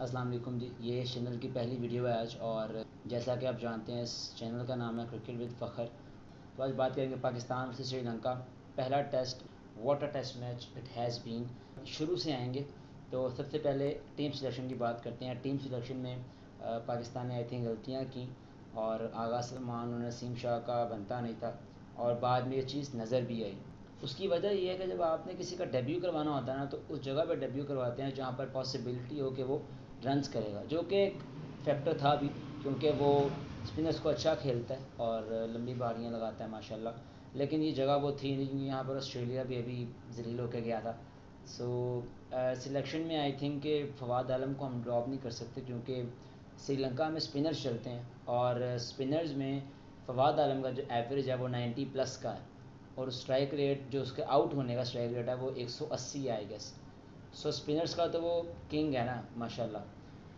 अस्सलाम वालेकुम जी। ये इस चैनल की पहली वीडियो है आज, और जैसा कि आप जानते हैं इस चैनल का नाम है क्रिकेट विद फ़खर। तो आज बात करेंगे पाकिस्तान वर्सेस श्रीलंका। पहला test, what a test match it has been. शुरू से आएंगे तो सबसे पहले टीम सिलेक्शन की बात करते हैं। टीम सिलेक्शन में पाकिस्तान ने आई थिंक गलतियाँ की, और आगा सलमान और नसीम शाह का बनता नहीं था, और बाद में ये चीज़ नज़र भी आई। उसकी वजह ये है कि जब आपने किसी का डेब्यू करवाना होता है ना, तो उस जगह पर डेब्यू करवाते हैं जहाँ पर पॉसिबिलिटी हो कि वो रन्स करेगा, जो कि एक फैक्टर था भी, क्योंकि वो स्पिनर्स को अच्छा खेलता है और लंबी बारियाँ लगाता है माशाल्लाह। लेकिन ये जगह वो थी नहीं, क्योंकि यहाँ पर ऑस्ट्रेलिया भी अभी जलील होकर गया था। सो सिलेक्शन में आई थिंक कि फवाद आलम को हम ड्रॉप नहीं कर सकते, क्योंकि श्रीलंका में स्पिनर्स चलते हैं, और स्पिनर्स में फवाद आलम का जो एवरेज है वो 90 प्लस का है, और स्ट्राइक रेट जो उसके आउट होने का स्ट्राइक रेट है वो 180 है आई गेस। सो स्पिनर्स का तो वो किंग है ना माशाल्लाह।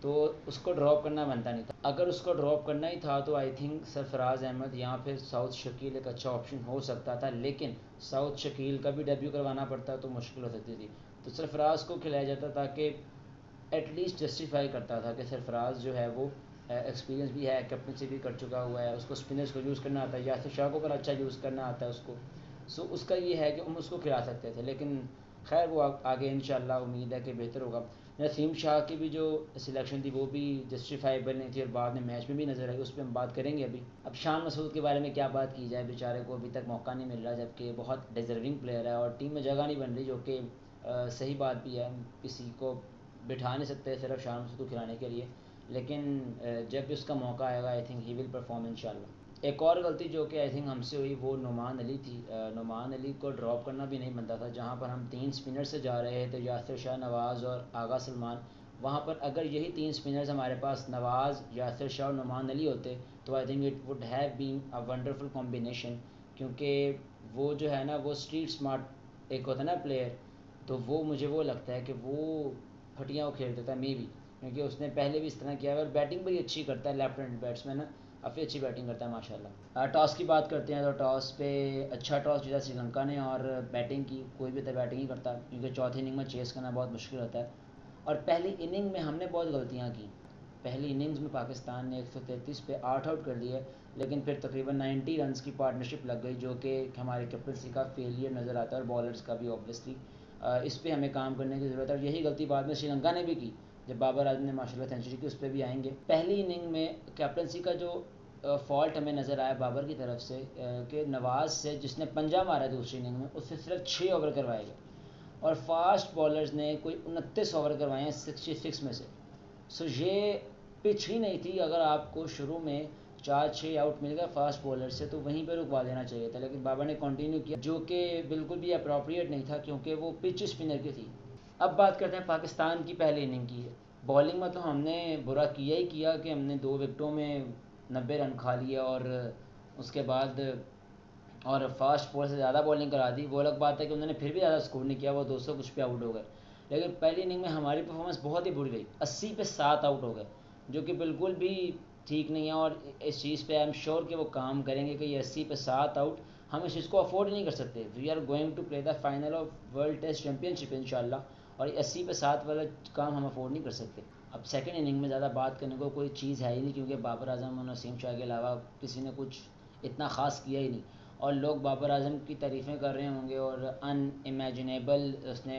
तो उसको ड्रॉप करना बनता नहीं था। अगर उसको ड्रॉप करना ही था तो आई थिंक सरफराज अहमद या फिर साउथ शकील एक अच्छा ऑप्शन हो सकता था, लेकिन साउथ शकील का भी डेब्यू करवाना पड़ता तो मुश्किल हो सकती थी। तो सरफराज को खिलाया जाता ताकि एटलीस्ट जस्टिफाई करता था कि सरफराज जो है वो एक्सपीरियंस भी है, कैप्टनसी भी कर चुका हुआ है, उसको स्पिनर्स को यूज़ करना आता है, यासिर शाह को पर अच्छा यूज़ करना आता है उसको। सो उसका ये है कि हम उसको खिला सकते थे, लेकिन खैर वो आगे इंशाल्लाह उम्मीद है कि बेहतर होगा। नसीम शाह की भी जो सिलेक्शन थी वो भी जस्टिफाइबल नहीं थी, और बाद में मैच में भी नज़र आई, उस पर हम बात करेंगे अभी। अब शान मसूद के बारे में क्या बात की जाए, बेचारे को अभी तक मौका नहीं मिल रहा, जबकि बहुत डिजर्विंग प्लेयर है और टीम में जगह नहीं बन रही, जो कि सही बात भी है। किसी को बिठा नहीं सकते सिर्फ शान मसूद को खिलाने के लिए, लेकिन जब भी उसका मौका आएगा I think he will perform इंशाल्लाह। एक और गलती जो कि आई थिंक हमसे हुई वो नुमान अली थी। नुमान अली को ड्रॉप करना भी नहीं बनता था। जहाँ पर हम 3 स्पिनर से जा रहे थे, यासिर शाह, नवाज़ और आगा सलमान, वहाँ पर अगर यही 3 स्पिनर्स हमारे पास नवाज़, यासिर शाह और नुमान अली होते तो I think it would have been a wonderful combination. क्योंकि वो जो है ना, वो स्ट्रीट स्मार्ट एक होता है ना प्लेयर, तो वो मुझे वो लगता है कि वो फटियाँ वो खेल देता है मे बी, क्योंकि उसने पहले भी इस तरह किया है, और बैटिंग बड़ी अच्छी करता है। लेफ्ट हैंड बैट्समैन है, काफ़ी अच्छी बैटिंग करता है माशाल्लाह। टॉस की बात करते हैं तो टॉस पे अच्छा टॉस जीता श्रीलंका ने, और बैटिंग की कोई भी तो बैटिंग ही करता है, क्योंकि चौथी इनिंग में चेस करना बहुत मुश्किल होता है। और पहली इनिंग में हमने बहुत गलतियाँ की। पहली इनिंग्स में पाकिस्तान ने 133 पे 8 आउट कर लिए, लेकिन फिर तकरीबन 90 रन्स की पार्टनरशिप लग गई, जो कि हमारे कैप्टनसी का फेलियर नज़र आता है, और बॉलर्स का भी ऑब्वियसली। इस पे हमें काम करने की ज़रूरत है, और यही गलती बाद में श्रीलंका ने भी की जब बाबर आजम ने माशाल्लाह सेंचुरी की। उस पर भी आएंगे। पहली इनिंग में कैप्टनसी का जो फॉल्ट हमें नज़र आया बाबर की तरफ से, कि नवाज़ से जिसने पंजा मारा दूसरी इनिंग में, उससे सिर्फ 6 ओवर करवाए गए, और फास्ट बॉलर्स ने कोई 29 ओवर करवाए हैं 66 में से। सो ये पिच ही नहीं थी। अगर आपको शुरू में 4-6 आउट मिल गया फास्ट बॉलर से तो वहीं पर रुकवा देना चाहिए था, लेकिन बाबर ने कंटिन्यू किया, जो कि बिल्कुल भी अप्रोप्रिएट नहीं था, क्योंकि वो पिच स्पिनर की थी। अब बात करते हैं पाकिस्तान की पहली इनिंग की। बॉलिंग में तो हमने बुरा किया ही किया कि हमने 2 विकेटों में 90 रन खा लिए, और उसके बाद और फास्ट बॉल से ज़्यादा बॉलिंग करा दी। वो अलग बात है कि उन्होंने फिर भी ज़्यादा स्कोर नहीं किया, वो 200 कुछ पे आउट हो गए। लेकिन पहली इनिंग में हमारी परफॉर्मेंस बहुत ही बुरी रही, 80 पे 7 आउट हो गए, जो कि बिल्कुल भी ठीक नहीं है। और इस चीज़ पे आई एम श्योर कि वो काम करेंगे कि ये 80 पे 7 आउट हम इस चीज़ को अफोर्ड नहीं कर सकते। We are going to play the final of world test championship इंशाल्लाह, और ये 80 पे 7 वाला काम हम अफोर्ड नहीं कर सकते। अब सेकंड इनिंग में ज़्यादा बात करने को कोई चीज़ है ही नहीं, क्योंकि बाबर आजम और नसीम शाह के अलावा किसी ने कुछ इतना ख़ास किया ही नहीं, और लोग बाबर आजम की तारीफ़ें कर रहे होंगे, और अनइमेजिनेबल उसने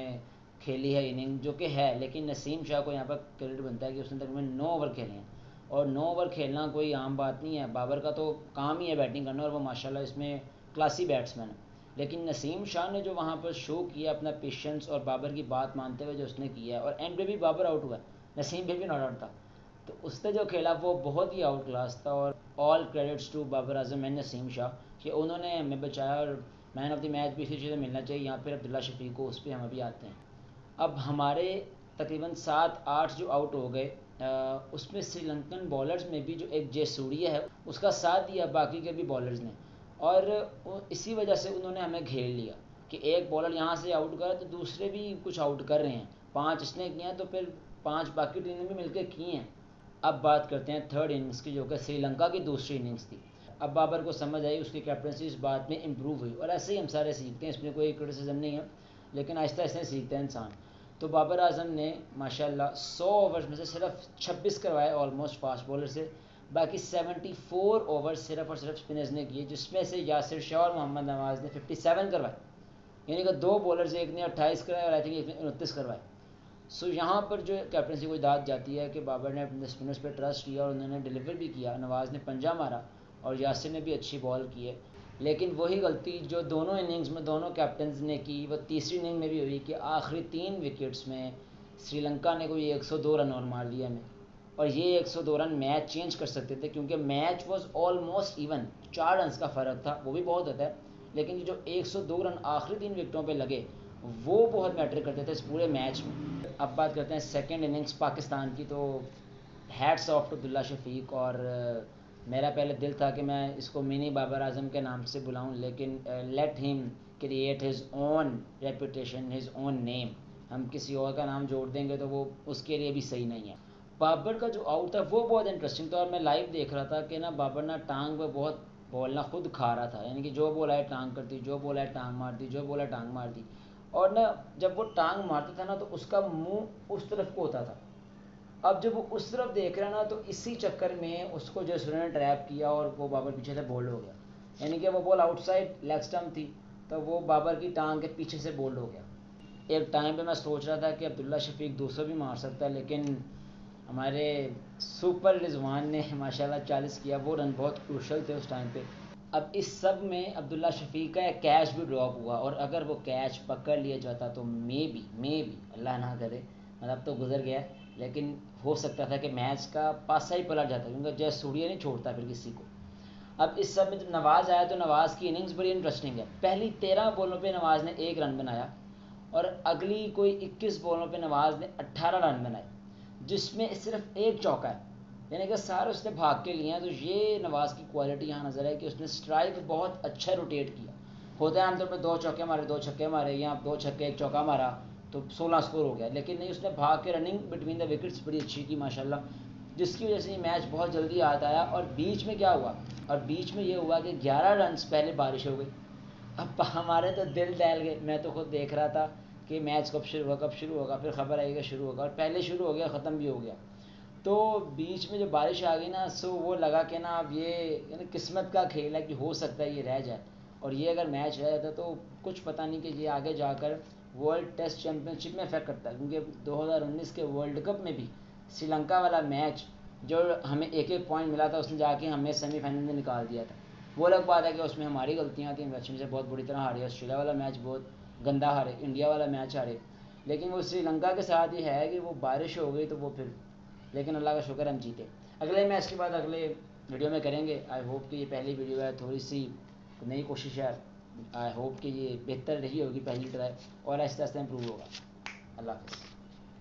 खेली है इनिंग, जो कि है। लेकिन नसीम शाह को यहाँ पर क्रेडिट बनता है कि उसने तकरीबन 9 ओवर खेले हैं, और 9 ओवर खेलना कोई आम बात नहीं है। बाबर का तो काम ही है बैटिंग करना, और वो माशाल्लाह इसमें क्लासी बैट्समैन है। लेकिन नसीम शाह ने जो वहाँ पर शो किया अपना पेशेंस, और बाबर की बात मानते हुए जो उसने किया है, और एंड पे भी बाबर आउट हुआ है, नसीम फिर भी नॉट आउट था, तो उसने जो खेला वो बहुत ही आउट क्लास था। और all credits to Babar Azam and Naseem Shah कि उन्होंने हमें बचाया, और मैन ऑफ द मैच भी इसी चीज़ मिलना चाहिए। यहाँ पर अब्दुल्ला शफीक को, उस पर हम अभी आते हैं। अब हमारे तकरीबन 7-8 जो आउट हो गए, उसमें श्रीलंकन बॉलर्स में भी जो एक जयसूर्या है उसका साथ दिया बाकी के भी बॉलर्स ने, और इसी वजह से उन्होंने हमें घेर लिया कि एक बॉलर यहाँ से आउट कर तो दूसरे भी कुछ आउट कर रहे हैं। 5 इसने किए हैं तो फिर 5 बाकी टीम ने भी मिलकर किए हैं। अब बात करते हैं थर्ड इनिंग्स की, जो कि श्रीलंका की दूसरी इनिंग्स थी। अब बाबर को समझ आई, उसकी कैप्टनसी इस बात में इम्प्रूव हुई, और ऐसे ही हम सारे सीखते हैं, इसमें कोई क्रिटिसिज्म नहीं है, लेकिन आहिस्ता आहिस्ता सीखता है इंसान। तो बाबर आजम ने माशाल्लाह 100 ओवर्स में से सिर्फ 26 करवाए ऑलमोस्ट फास्ट बॉलर से, बाकी 74 ओवर सिर्फ और सिर्फ स्पिनर्स ने किए, जिसमें से यासिर शाह और मोहम्मद नवाज़ ने 57 करवाए। यानी कि 2 बॉलर्स, एक ने 28 करवाए और आई थिंक एक ने 29 करवाए। सो यहाँ पर जो कैप्टनसी को दाद जाती है कि बाबर ने अपने स्पिनर्स पर ट्रस्ट किया और उन्होंने डिलीवर भी किया। नवाज़ ने पंजा मारा और यासिर ने भी अच्छी बॉल की है, लेकिन वही गलती जो दोनों इनिंग्स में दोनों कैप्टन्स ने की वो तीसरी इनिंग में भी हुई कि आखिरी 3 विकेट्स में श्रीलंका ने कोई 102 रन और मार दिया हमें, और ये 102 रन मैच चेंज कर सकते थे, क्योंकि match was almost even, 4 run का फ़र्क था, वो भी बहुत होता है, लेकिन ये जो 102 रन आखिरी 3 विकेटों पे लगे वो बहुत मैटर करते थे इस पूरे मैच में। अब बात करते हैं सेकंड इनिंग्स पाकिस्तान की, तो hats off to Abdullah Shafique. और मेरा पहले दिल था कि मैं इसको मिनी बाबर आजम के नाम से बुलाऊं, लेकिन let him create his own reputation, his own name. हम किसी और का नाम जोड़ देंगे तो वो उसके लिए भी सही नहीं है। बाबर का जो आउट था वो बहुत इंटरेस्टिंग था, और मैं लाइव देख रहा था कि ना बाबर ना टांग पे बहुत बॉल खुद खा रहा था, यानी कि जो बॉल आए टांग करती, जो बॉल आए टांग मार दी, जो बॉल आए टांग मार दी। और ना जब वो टांग मारता था ना तो उसका मुंह उस तरफ को होता था। अब जब वो उस तरफ देख रहा ना तो इसी चक्कर में उसको जो ने ट्रैप किया और वो बाबर पीछे से बोल्ड हो गया, यानी कि वो बॉल आउटसाइड लेग स्टंप थी, तो वो बाबर की टांग के पीछे से बोल्ड हो गया। एक टाइम पे मैं सोच रहा था कि अब्दुल्ला शफीक 200 भी मार सकता है, लेकिन हमारे सुपर रिजवान ने माशाल्लाह 40 किया। वो रन बहुत क्रूशल थे उस टाइम पे। अब इस सब में अब्दुल्ला शफीक का एक कैच भी ड्रॉप हुआ, और अगर वो कैच पकड़ लिया जाता तो मे बी अल्लाह ना करे, मतलब तो गुजर गया, लेकिन हो सकता था कि मैच का पासा ही पलट जाता, क्योंकि जय सूर्य नहीं छोड़ता फिर किसी को। अब इस सब में जब नवाज़ आया तो नवाज़ की इनिंग्स बड़ी इंटरेस्टिंग है। पहली 13 बॉलों पे नवाज़ ने 1 रन बनाया, और अगली कोई 21 बॉलों पे नवाज़ ने 18 रन बनाए, जिसमें सिर्फ 1 चौका है, यानी कि सारे उसने भाग के लिए हैं। तो ये नवाज़ की क्वालिटी यहाँ नज़र है कि उसने स्ट्राइक बहुत अच्छा रोटेट किया। होता है आमतौर पर 2 चौके मारे 2 छक्के मारे, या 2 छक्के 1 चौका मारा तो 16 स्कोर हो गया, लेकिन नहीं, उसने भाग के रनिंग बिटवीन द विकेट्स बड़ी अच्छी की माशाल्लाह, जिसकी वजह से ये मैच बहुत जल्दी याद आया। और बीच में क्या हुआ, और बीच में ये हुआ कि 11 रन पहले बारिश हो गई। अब हमारे तो दिल दहल गए, मैं तो खुद देख रहा था कि मैच कब शुरू होगा, फिर खबर आई कि शुरू होगा, और पहले शुरू हो गया, ख़त्म भी हो गया। तो बीच में जब बारिश आ गई ना, सो वो लगा कि ना अब ये यानी किस्मत का खेल है कि हो सकता है ये रह जाए, और ये अगर मैच रह जाता तो कुछ पता नहीं कि ये आगे जाकर वर्ल्ड टेस्ट चैम्पियनशिप में इफेक्ट करता है, क्योंकि 2019 के वर्ल्ड कप में भी श्रीलंका वाला मैच जो हमें 1-1 पॉइंट मिला था, उसने जाके हमें सेमीफाइनल में निकाल दिया था। वो अलग बात है कि उसमें हमारी गलतियाँ थी, वेस्ट इंडीज से बहुत बुरी तरह हारे, ऑस्ट्रेलिया वाला मैच बहुत गंदा हारे, इंडिया वाला मैच हारे, लेकिन वो श्रीलंका के साथ ही है कि वो बारिश हो गई तो वो फिर, लेकिन अल्लाह का शुक्र हम जीते। अगले मैच के बाद अगले वीडियो में करेंगे। आई होप कि ये पहली वीडियो है, थोड़ी सी नई कोशिश है, आई होप कि ये बेहतर रही होगी पहली ट्राई, और आहिस्ता आहिस्ता इम्प्रूव होगा। अल्लाह हाफ़िज़।